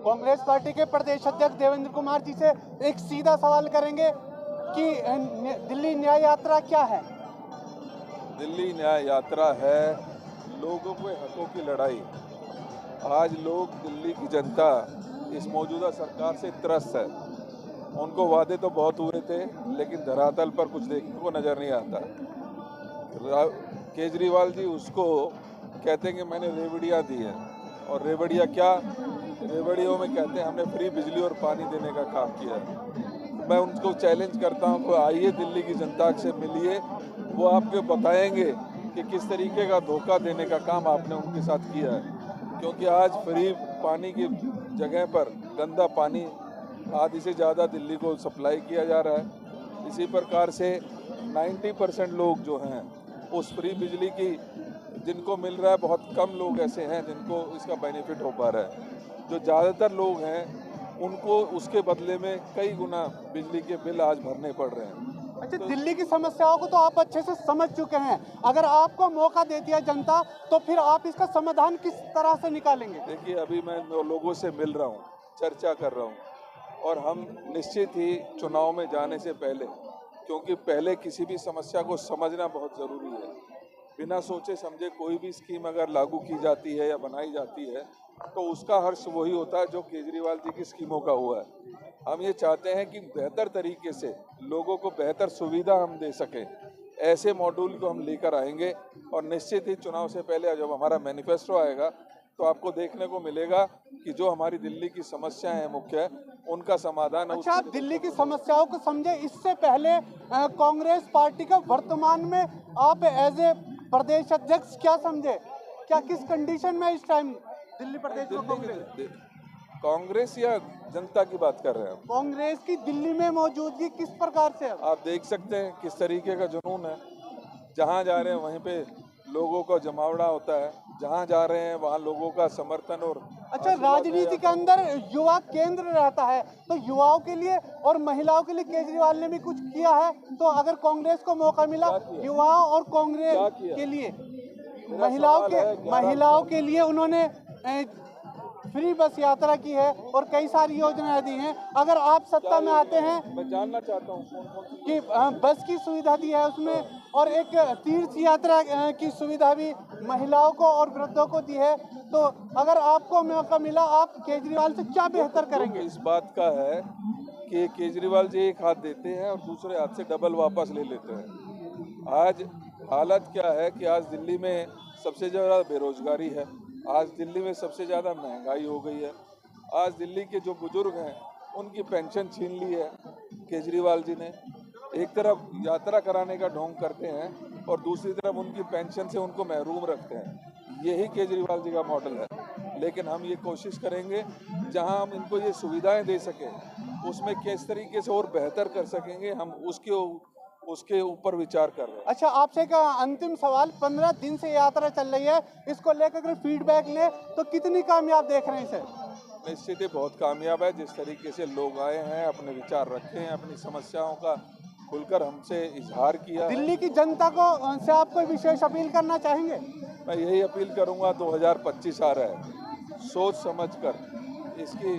Congress party के प्रदेश अध्यक्ष देवेंद्र कुमार जी से एक सीधा सवाल करेंगे कि दिल्ली न्याय यात्रा क्या है? दिल्ली न्याय यात्रा है लोगों के हकों की लड़ाई। आज लोग, दिल्ली की जनता इस मौजूदा सरकार से त्रस्त है। उनको वादे तो बहुत हुए थे, लेकिन धरातल पर कुछ देखने को नज़र नहीं आता। केजरीवाल जी उसको कहते हैं कि मैंने रेवड़ियाँ दी हैं, और रेवड़ियाँ क्या, रेवड़ियों में कहते हैं हमने फ्री बिजली और पानी देने का काम किया है। मैं उनको चैलेंज करता हूँ कि आइए दिल्ली की जनता से मिलिए, वो आपको बताएंगे कि किस तरीके का धोखा देने का काम आपने उनके साथ किया है। क्योंकि आज फ्री पानी की जगह पर गंदा पानी आधी से ज़्यादा दिल्ली को सप्लाई किया जा रहा है। इसी प्रकार से 90% लोग जो हैं उस फ्री बिजली की जिनको मिल रहा है, बहुत कम लोग ऐसे हैं जिनको इसका बेनिफिट हो पा रहा है। जो ज़्यादातर लोग हैं उनको उसके बदले में कई गुना बिजली के बिल आज भरने पड़ रहे हैं। अच्छा, दिल्ली की समस्याओं को तो आप अच्छे से समझ चुके हैं। अगर आपको मौका देती है जनता तो फिर आप इसका समाधान किस तरह से निकालेंगे? देखिए, अभी मैं लोगों से मिल रहा हूँ, चर्चा कर रहा हूँ, और हम निश्चित ही चुनाव में जाने से पहले, क्योंकि पहले किसी भी समस्या को समझना बहुत ज़रूरी है। बिना सोचे समझे कोई भी स्कीम अगर लागू की जाती है या बनाई जाती है तो उसका हर्ष वही होता है जो केजरीवाल जी की स्कीमों का हुआ है। हम ये चाहते हैं कि बेहतर तरीके से लोगों को बेहतर सुविधा हम दे सकें। ऐसे मॉड्यूल को हम लेकर आएंगे, और निश्चित ही चुनाव से पहले जब हमारा मैनिफेस्टो आएगा तो आपको देखने को मिलेगा कि जो हमारी दिल्ली की समस्याएं हैं मुख्य, उनका समाधान। अच्छा, आप दिल्ली की समस्याओं को समझे, इससे पहले कांग्रेस पार्टी का वर्तमान में आप एज ए प्रदेश अध्यक्ष क्या समझे? क्या किस कंडीशन में इस टाइम दिल्ली प्रदेश में कांग्रेस या जनता की बात कर रहे हैं? कांग्रेस की दिल्ली में मौजूदगी किस प्रकार से है? आप देख सकते हैं किस तरीके का जुनून है। जहाँ जा रहे हैं वहीं पे लोगों का जमावड़ा होता है, जहाँ जा रहे हैं वहाँ लोगों का समर्थन। और अच्छा, राजनीति के अंदर युवा केंद्र रहता है, तो युवाओं के लिए और महिलाओं के लिए केजरीवाल ने भी कुछ किया है। तो अगर कांग्रेस को मौका मिला युवाओं और कांग्रेस के लिए, महिलाओं के लिए उन्होंने फ्री बस यात्रा की है और कई सारी योजनाएं दी हैं। अगर आप सत्ता में आते हैं, मैं जानना चाहता हूँ कि बस की सुविधा दी है उसमें, और एक तीर्थ यात्रा की सुविधा भी महिलाओं को और वृद्धों को दी है। तो अगर आपको मौका मिला, आप केजरीवाल से क्या बेहतर करेंगे? इस बात का है कि केजरीवाल जी एक हाथ देते हैं और दूसरे हाथ से डबल वापस ले लेते हैं। आज हालत क्या है कि आज दिल्ली में सबसे ज़्यादा बेरोजगारी है, आज दिल्ली में सबसे ज़्यादा महंगाई हो गई है। आज दिल्ली के जो बुजुर्ग हैं उनकी पेंशन छीन ली है केजरीवाल जी ने। एक तरफ यात्रा कराने का ढोंग करते हैं और दूसरी तरफ उनकी पेंशन से उनको महरूम रखते हैं। यही केजरीवाल जी का मॉडल है। लेकिन हम ये कोशिश करेंगे जहां हम इनको ये सुविधाएं दे सकें, उसमें किस तरीके से और बेहतर कर सकेंगे, हम उसके ऊपर विचार कर रहे हैं। अच्छा, आपसे एक अंतिम सवाल, 15 दिन से यात्रा चल रही है, इसको लेकर अगर फीडबैक ले तो कितनी कामयाब देख रहे हैं इसे? निश्चित ही बहुत कामयाब है। जिस तरीके से लोग आए हैं, अपने विचार रखे हैं, अपनी समस्याओं का खुलकर हमसे इजहार किया। दिल्ली की जनता को से आप कोई विशेष अपील करना चाहेंगे? मैं यही अपील करूंगा, 2025 आ रहा है, सोच समझकर इसकी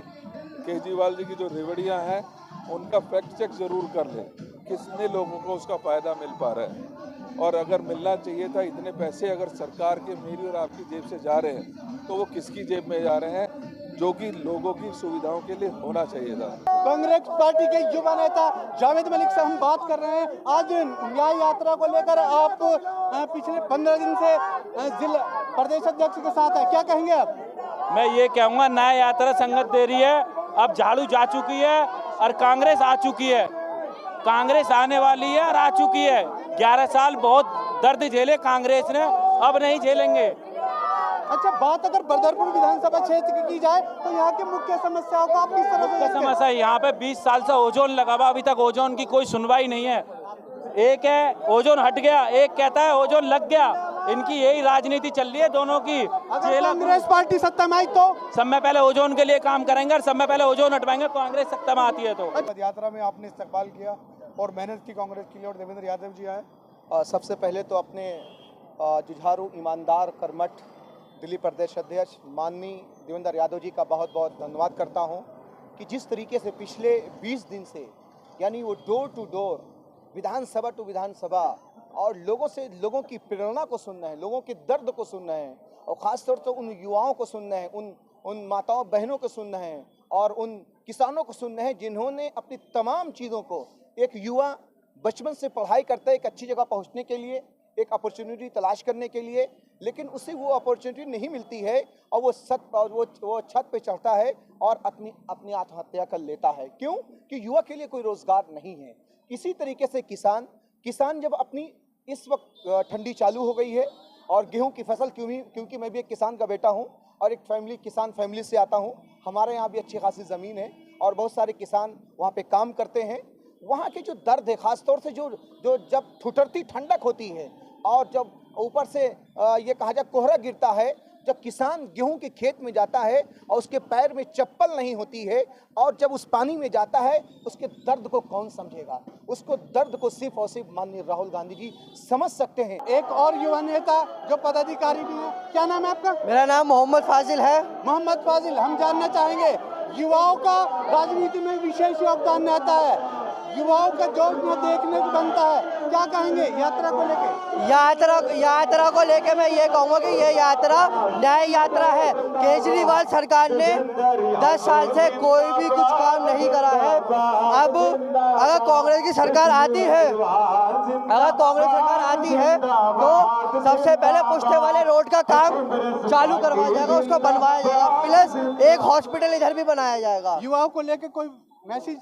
केजरीवाल जी की जो रेवड़ियां हैं उनका फैक्ट चेक जरूर कर लें, कितने लोगों को उसका फ़ायदा मिल पा रहा है। और अगर मिलना चाहिए था, इतने पैसे अगर सरकार के, मेरी और आपकी जेब से जा रहे हैं तो वो किसकी जेब में जा रहे हैं, जो कि लोगों की सुविधाओं के लिए होना चाहिए था। कांग्रेस पार्टी के युवा नेता जावेद मलिक से हम बात कर रहे हैं। आज न्याय यात्रा को लेकर आप पिछले 15 दिन से जिला प्रदेश अध्यक्ष के साथ है, क्या कहेंगे आप? मैं ये कहूँगा, न्याय यात्रा संगत दे रही है। अब झाड़ू जा चुकी है और कांग्रेस आ चुकी है। कांग्रेस आने वाली है और आ चुकी है। 11 साल बहुत दर्द झेले कांग्रेस ने, अब नहीं झेलेंगे। अच्छा, बात अगर बदरपुर विधानसभा क्षेत्र की जाए तो यहाँ की मुख्य समस्याओं को आप किस तरह से? समस्या यहाँ पे 20 साल से ओजोन लगा हुआ, अभी तक ओजोन की कोई सुनवाई नहीं है। एक है ओजोन हट गया, एक कहता है ओजोन लग गया। इनकी यही राजनीति चल रही है दोनों की। अगर कांग्रेस पार्टी सत्ता में आई तो सब में पहले ओजोन के लिए काम करेंगे और सब में पहले ओजोन हटवाएंगे, कांग्रेस सत्ता में आती है तो। यात्रा में आपने इस्तकबाल किया और मेहनत की कांग्रेस के लिए, और देवेंद्र यादव जी आए। सबसे पहले तो अपने जुझारू, ईमानदार, कर्मठ दिल्ली प्रदेश अध्यक्ष माननीय देवेंद्र यादव जी का बहुत बहुत धन्यवाद करता हूं कि जिस तरीके से पिछले 20 दिन से यानी वो door to door Vidhan Sabha to Vidhan Sabha और लोगों की प्रेरणा को सुन रहे हैं, लोगों के दर्द को सुन रहे हैं और ख़ासतौर से उन युवाओं को सुन रहे हैं, उन माताओं बहनों को सुन रहे हैं और उन किसानों को सुन रहे हैं जिन्होंने अपनी तमाम चीज़ों को, एक युवा बचपन से पढ़ाई करता है एक अच्छी जगह पहुंचने के लिए, एक अपॉर्चुनिटी तलाश करने के लिए, लेकिन उसे वो अपॉर्चुनिटी नहीं मिलती है और वो छत पे चढ़ता है और अपनी आत्महत्या कर लेता है। क्यों? कि युवा के लिए कोई रोज़गार नहीं है। इसी तरीके से किसान जब अपनी इस वक्त ठंडी चालू हो गई है और गेहूं की फसल क्योंकि मैं भी एक किसान का बेटा हूं और एक किसान फैमिली से आता हूं, हमारे यहाँ भी अच्छी खासी ज़मीन है और बहुत सारे किसान वहाँ पे काम करते हैं। वहाँ के जो दर्द है, ख़ासतौर से जो जब ठुठरती ठंडक होती है और जब ऊपर से ये कहा जाए कोहरा गिरता है, जब किसान गेहूं के खेत में जाता है और उसके पैर में चप्पल नहीं होती है और जब उस पानी में जाता है, उसके दर्द को कौन समझेगा? उसको दर्द को सिर्फ और सिर्फ माननीय राहुल गांधी जी समझ सकते हैं। एक और युवा नेता जो पदाधिकारी भी है, क्या नाम है आपका? मेरा नाम मोहम्मद फाजिल है। मोहम्मद फाजिल, हम जानना चाहेंगे, युवाओं का राजनीति में विशेष योगदान रहता है, युवाओं का जोश में देखने को बनता है, क्या कहेंगे यात्रा को लेके? यात्रा को लेके मैं ये कहूँगा कि ये यात्रा न्याय यात्रा है। केजरीवाल सरकार ने 10 साल से कोई भी कुछ काम नहीं करा है। अब अगर कांग्रेस की सरकार आती है तो सबसे पहले पुश्ते वाले रोड का काम चालू करवाया जाएगा, उसको बनवाया जाएगा, प्लस एक हॉस्पिटल इधर भी बनाया जाएगा। युवाओं को लेके कोई मैसेज?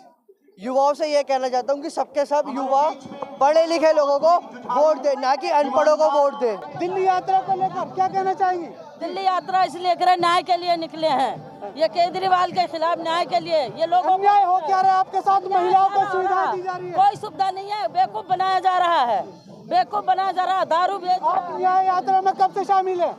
युवाओं से ये कहना चाहता हूँ कि सबके सब युवा पढ़े लिखे लोगों को वोट दे, ना कि अनपढ़ों को वोट दे। दिल्ली यात्रा को लेकर क्या कहना चाहेंगे? दिल्ली यात्रा इसलिए कर न्याय के लिए निकले हैं, ये केजरीवाल के खिलाफ न्याय के लिए। ये लोगों अन्याय हो क्या रहा है आपके साथ? महिलाओं को सुविधा दी जा रही है, कोई सुविधा नहीं है, बेवकूफ बनाया जा रहा है, बेवकूफ बनाया जा रहा है। दारू बेच। आप न्याय यात्रा में कब से शामिल है?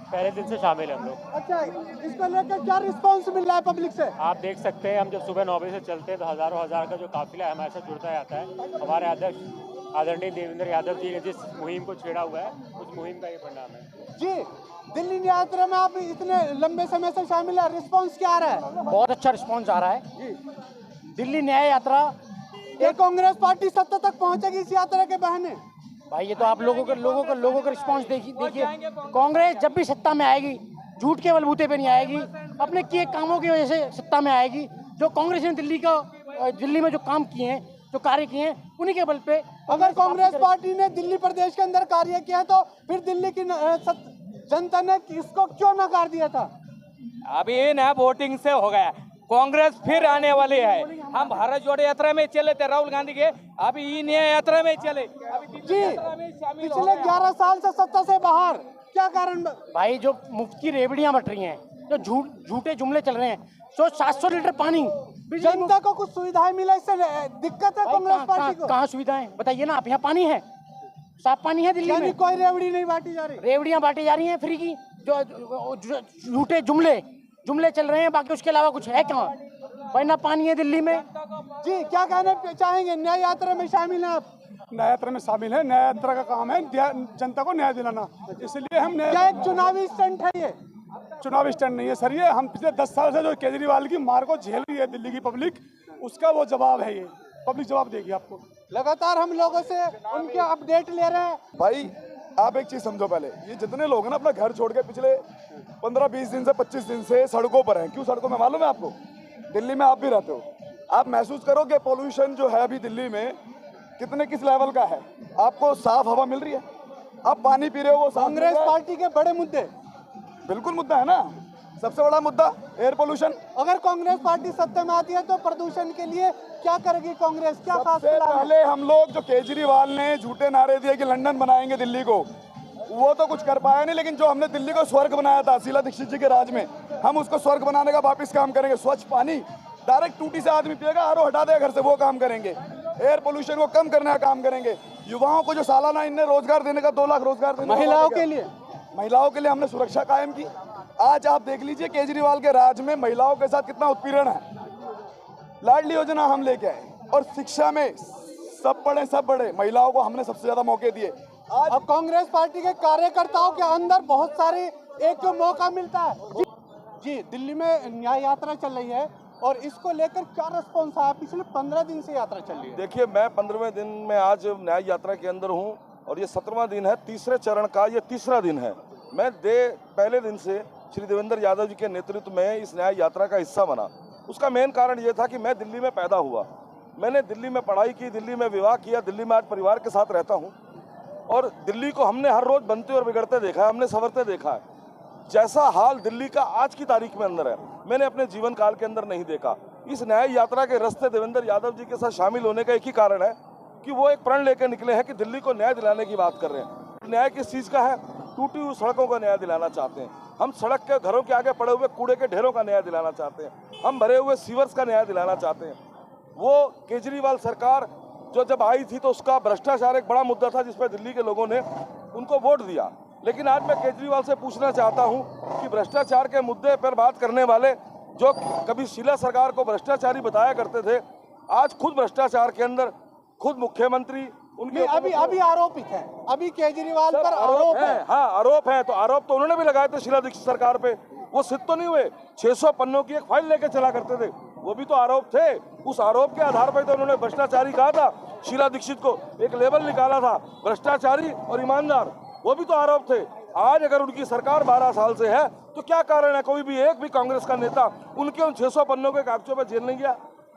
पहले दिन से शामिल है हम लोग। अच्छा, इसको लेकर क्या रिस्पांस मिल रहा है पब्लिक से? आप देख सकते हैं, हम जब सुबह 9 बजे से चलते हैं तो हज़ारों का जो काफिला हमारे साथ जुड़ता जाता है। हमारे अध्यक्ष आदरणीय देवेंद्र यादव जी ने जिस मुहिम को छेड़ा हुआ है, उस मुहिम का ये परिणाम है। जी, दिल्ली यात्रा में आप इतने लंबे समय से शामिल है, रिस्पांस क्या आ रहा है? बहुत अच्छा रिस्पांस आ रहा है। दिल्ली न्याय यात्रा, ये कांग्रेस पार्टी सत्ता तक पहुंचेगी इस यात्रा के बहाने? भाई ये तो आप लोगों का रिस्पांस देखिए। कांग्रेस जब भी सत्ता में आएगी झूठ के बलबूते पे नहीं आएगी, अपने किए कामों की वजह से सत्ता में आएगी। जो कांग्रेस ने दिल्ली में जो काम किए हैं, जो कार्य किए हैं, उन्हीं के बल पे। अगर कांग्रेस पार्टी ने दिल्ली प्रदेश के अंदर कार्य किया तो फिर दिल्ली की जनता ने इसको क्यों नकार दिया था? अभी ना वोटिंग से हो गया, कांग्रेस फिर आने वाली है। हम भारत जोड़ो यात्रा में चले थे राहुल गांधी के, अभी ई न्याय यात्रा में चले। जी, पिछले 11 साल से सत्ता से बाहर, क्या कारण? भाई जो मुफ्त की रेवड़ियां बट रही हैं, जो झूठे जुमले चल रहे हैं, तो 700 लीटर पानी जनता को कुछ सुविधाएं मिला, इससे दिक्कत है कांग्रेस पार्टी को? कहाँ सुविधाएं बताइए ना आप? यहाँ पानी है, साफ पानी है दिल्ली में। कोई रेवड़ी नहीं बांटी जा रही? रेवड़ियां बांटी जा रही हैं फ्री की, जो झूठे जुमले चल रहे हैं, बाकी उसके अलावा कुछ है कहाँ? भाई ना पानी है दिल्ली में। जी, क्या कहना चाहेंगे? न्याय यात्रा में शामिल हैं आप? न्याय यात्रा में शामिल है। न्याय यात्रा का काम है जनता को न्याय दिलाना, इसलिए हम क्या एक चुनावी स्टंट है ये? चुनावी स्टंट नहीं है सर, ये हम पिछले 10 साल से जो केजरीवाल की मार को झेल रही है दिल्ली की पब्लिक, उसका वो जवाब है। ये पब्लिक जवाब देगी आपको। लगातार हम लोगों से उनके अपडेट ले रहे हैं। भाई आप एक चीज समझो, पहले ये जितने लोग हैं ना अपना घर छोड़ के पिछले 15-20 दिन से 25 दिन से सड़कों पर हैं। क्यों सड़कों में मालूम है आपको? दिल्ली में आप भी रहते हो, आप महसूस करो कि पोल्यूशन जो है अभी दिल्ली में किस लेवल का है। आपको साफ हवा मिल रही है, आप पानी पी रहे हो, वो कांग्रेस पार्टी के बड़े मुद्दे? बिल्कुल मुद्दा है ना, सबसे बड़ा मुद्दा एयर पोल्यूशन। अगर कांग्रेस पार्टी सत्ता में आती है तो प्रदूषण के लिए क्या करेगी कांग्रेस? क्या सबसे पहले हम लोग, जो केजरीवाल ने झूठे नारे दिए कि लंदन बनाएंगे दिल्ली को, वो तो कुछ कर पाया नहीं, लेकिन जो हमने दिल्ली को स्वर्ग बनाया था शीला दीक्षित जी के राज में, हम उसको स्वर्ग बनाने का वापस काम करेंगे। स्वच्छ पानी डायरेक्ट टूटी से आदमी पिएगा, आरओ हटा देगा घर से, वो काम करेंगे। एयर पोल्यूशन को कम करने का काम करेंगे। युवाओं को जो सालाना इनने रोजगार देने का 2 लाख रोजगार देने, महिलाओं के लिए हमने सुरक्षा कायम की। आज आप देख लीजिए केजरीवाल के राज में महिलाओं के साथ कितना उत्पीड़न है। लाडली योजना हम लेके आए, और शिक्षा में सब पढ़े सब बढ़े, महिलाओं को हमने सबसे ज्यादा मौके दिए। अब कांग्रेस पार्टी के कार्यकर्ताओं के अंदर बहुत सारी एक मौका मिलता है। जी, दिल्ली में न्याय यात्रा चल रही है और इसको लेकर क्या रिस्पॉन्स आया? पिछले 15 दिन से यात्रा चल रही है। देखिए, मैं 15वें दिन में आज न्याय यात्रा के अंदर हूं और ये 17वां दिन है, तीसरे चरण का ये तीसरा दिन है। मैं पहले दिन से श्री देवेंद्र यादव जी के नेतृत्व में इस न्याय यात्रा का हिस्सा बना। उसका मेन कारण ये था कि मैं दिल्ली में पैदा हुआ, मैंने दिल्ली में पढ़ाई की, दिल्ली में विवाह किया, दिल्ली में आज परिवार के साथ रहता हूँ और दिल्ली को हमने हर रोज बनते और बिगड़ते देखा है, हमने संवरते देखा है। जैसा हाल दिल्ली का आज की तारीख में अंदर है, मैंने अपने जीवन काल के अंदर नहीं देखा। इस न्याय यात्रा के रास्ते देवेंद्र यादव जी के साथ शामिल होने का एक ही कारण है कि वो एक प्रण लेकर निकले हैं कि दिल्ली को न्याय दिलाने की बात कर रहे हैं। न्याय किस चीज़ का है? टूटी हुई सड़कों का न्याय दिलाना चाहते हैं हम, सड़क के घरों के आगे पड़े हुए कूड़े के ढेरों का न्याय दिलाना चाहते हैं हम, भरे हुए सीवर्स का न्याय दिलाना चाहते हैं। वो केजरीवाल सरकार जो जब आई थी तो उसका भ्रष्टाचार एक बड़ा मुद्दा था जिस पर दिल्ली के लोगों ने उनको वोट दिया। लेकिन आज मैं केजरीवाल से पूछना चाहता हूं कि भ्रष्टाचार के मुद्दे पर बात करने वाले जो कभी शीला सरकार को भ्रष्टाचारी बताया करते थे, आज खुद भ्रष्टाचार के अंदर खुद मुख्यमंत्री उनके अभी आरोपित है, अभी केजरीवाल पर आरोप है। हाँ, आरोप है, तो आरोप तो उन्होंने भी लगाए थे शीला दीक्षित सरकार पे, वो सिद्ध तो नहीं हुए। 600 पन्नों की एक फाइल लेके चला करते थे, वो भी तो आरोप थे। उस आरोप के आधार पर तो उन्होंने भ्रष्टाचारी कहा था, शीला दीक्षित को एक लेबल निकाला था भ्रष्टाचारी और ईमानदार, वो भी तो आरोप थे। आज अगर उनकी सरकार 12 साल से है तो क्या कारण है कोई भी एक भी कांग्रेस का नेता उनके उन 600 पन्नों के कागजों पर जेल नहीं गया?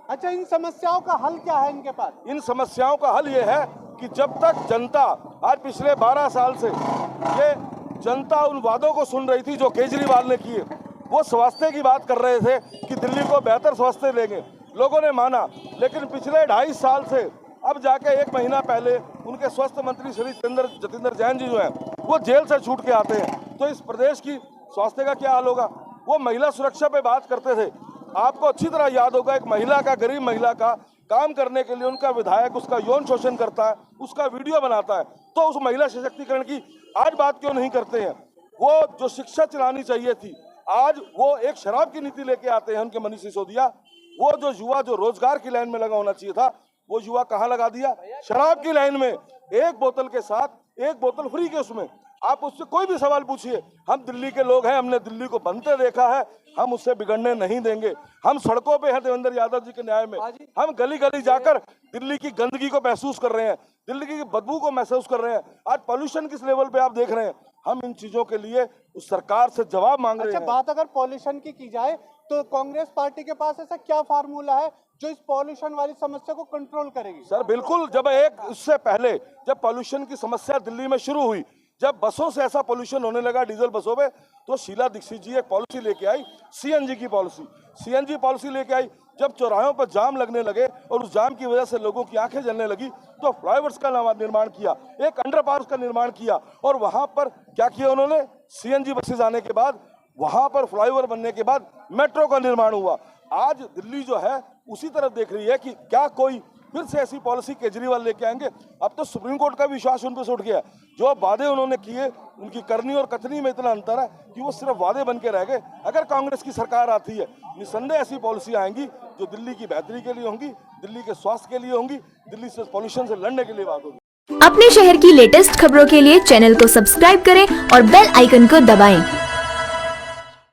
अच्छा, इन समस्याओं का हल क्या है इनके पास? इन समस्याओं का हल ये है कि जब तक जनता, आज पिछले 12 साल से ये जनता उन वादों को सुन रही थी जो केजरीवाल ने किए, वो स्वास्थ्य की बात कर रहे थे कि दिल्ली को बेहतर स्वास्थ्य देंगे, लोगों ने माना। लेकिन पिछले 2.5 साल से अब जाके 1 महीना पहले उनके स्वास्थ्य मंत्री श्री जतिंदर जैन जी जो हैं वो जेल से छूट के आते हैं, तो इस प्रदेश की स्वास्थ्य का क्या हाल होगा? वो महिला सुरक्षा पे बात करते थे, आपको अच्छी तरह याद होगा, एक महिला का, गरीब महिला का काम करने के लिए उनका विधायक उसका यौन शोषण करता है, उसका वीडियो बनाता है, तो उस महिला सशक्तिकरण की आज बात क्यों नहीं करते हैं? वो जो शिक्षा चलानी चाहिए थी, आज वो एक शराब की नीति लेके आते हैं उनके मनीष सिसोदिया। वो जो युवा जो रोजगार की लाइन में लगा होना चाहिए था, वो युवा कहाँ लगा दिया? शराब की लाइन में, एक बोतल के साथ एक बोतल फ्री के उसमें। आप उससे कोई भी सवाल पूछिए, हम दिल्ली के लोग हैं, हमने दिल्ली को बनते देखा है, हम उससे बिगड़ने नहीं देंगे। हम सड़कों पे हैं देवेंद्र यादव जी के न्याय में, हम गली गली जाकर दिल्ली की गंदगी को महसूस कर रहे हैं, दिल्ली की बदबू को महसूस कर रहे हैं। आज पॉल्यूशन किस लेवल पे आप देख रहे हैं, हम इन चीजों के लिए उस सरकार से जवाब मांग रहे हैं। बात अगर पॉल्यूशन की जाए तो कांग्रेस पार्टी के पास ऐसा क्या फार्मूला है जो इस पॉल्यूशन वाली समस्या को कंट्रोल करेगी? सर बिल्कुल, जब उससे पहले जब पॉल्यूशन की समस्या दिल्ली में शुरू हुई, जब बसों से ऐसा पोल्यूशन होने लगा डीजल बसों पे, तो शीला दीक्षित जी एक पॉलिसी लेके आई, सीएनजी की पॉलिसी, सीएनजी पॉलिसी लेके आई। जब चौराहों पर जाम लगने लगे और उस जाम की वजह से लोगों की आंखें जलने लगी, तो फ्लाईओवर्स का निर्माण किया, एक अंडरपास का निर्माण किया, और वहां पर क्या किया उन्होंने? सीएनजी बसेस आने के बाद, वहां पर फ्लाईओवर बनने के बाद मेट्रो का निर्माण हुआ। आज दिल्ली जो है उसी तरफ देख रही है कि क्या कोई फिर से ऐसी पॉलिसी केजरीवाल लेके आएंगे। अब तो सुप्रीम कोर्ट का विश्वास उन पर से उठ गया। जो वादे उन्होंने किए, उनकी करनी और कथनी में इतना अंतर है कि वो सिर्फ वादे बन के रह गए। अगर कांग्रेस की सरकार आती है, निसंदेह ऐसी पॉलिसी आएंगी जो दिल्ली की बेहतरी के लिए होंगी, दिल्ली के स्वास्थ्य के लिए होंगी, दिल्ली से पॉल्यूशन से लड़ने के लिए बात होगी। अपने शहर की लेटेस्ट खबरों के लिए चैनल को सब्सक्राइब करें और बेल आइकन को दबाएं।